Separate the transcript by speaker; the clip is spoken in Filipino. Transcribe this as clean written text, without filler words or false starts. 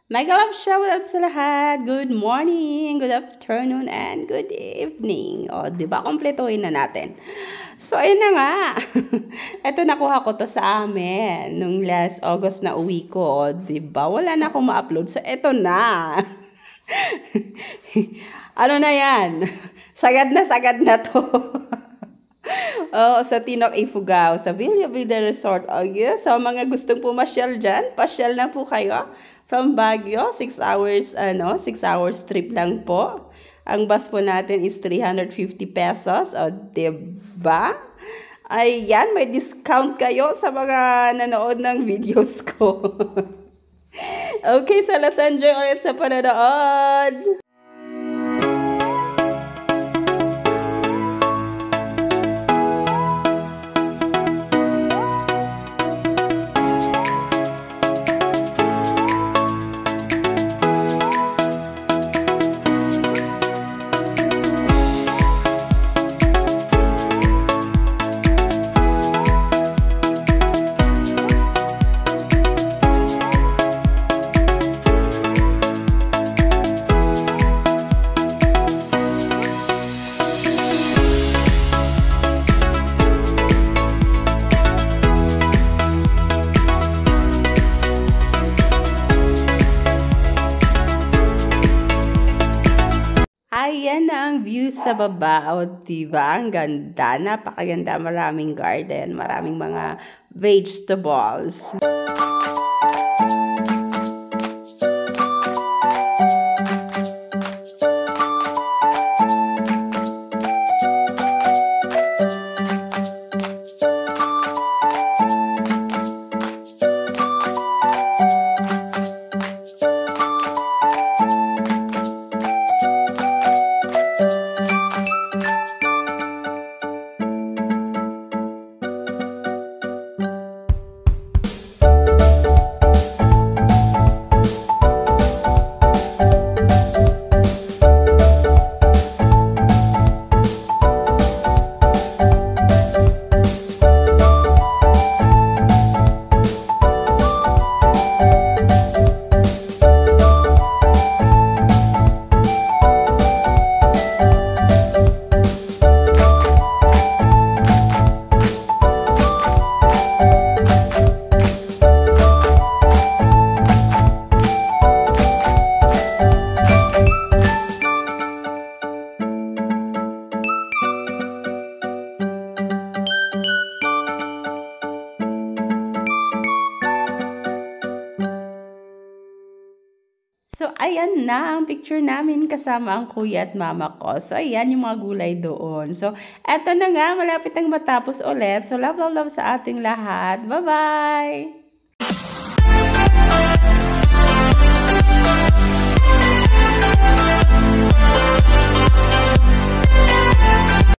Speaker 1: Mega love shoutout sa lahat. Good morning, good afternoon, and good evening. O, di ba? Kompletuhin na natin. So, ayun na nga. Ito, nakuha ko to sa amin. Nung last August na uwi ko. Di ba? Wala na akong ma-upload. So, ito na. Ano na yan? Sagad na to. Oh, sa Tinok Ifugao, sa Villa Vida Resort. Oh, yes. So, mga gustong pumasyal dyan, pasyal na po kayo. From Baguio, 6 hours, 6 hours trip lang po. Ang bus po natin is 350 pesos. O, diba? Ayan, may discount kayo sa mga nanood ng videos ko. Okay, so let's enjoy ulit sa panonood. Ayan na ang view sa baba. O, diba? Ang ganda. Napakaganda. Maraming garden. Maraming mga vegetables. So, ayan na ang picture namin kasama ang kuya at mama ko. So, ayan yung mga gulay doon. So, eto na nga, malapit nang matapos ulit. So, love sa ating lahat. Bye-bye!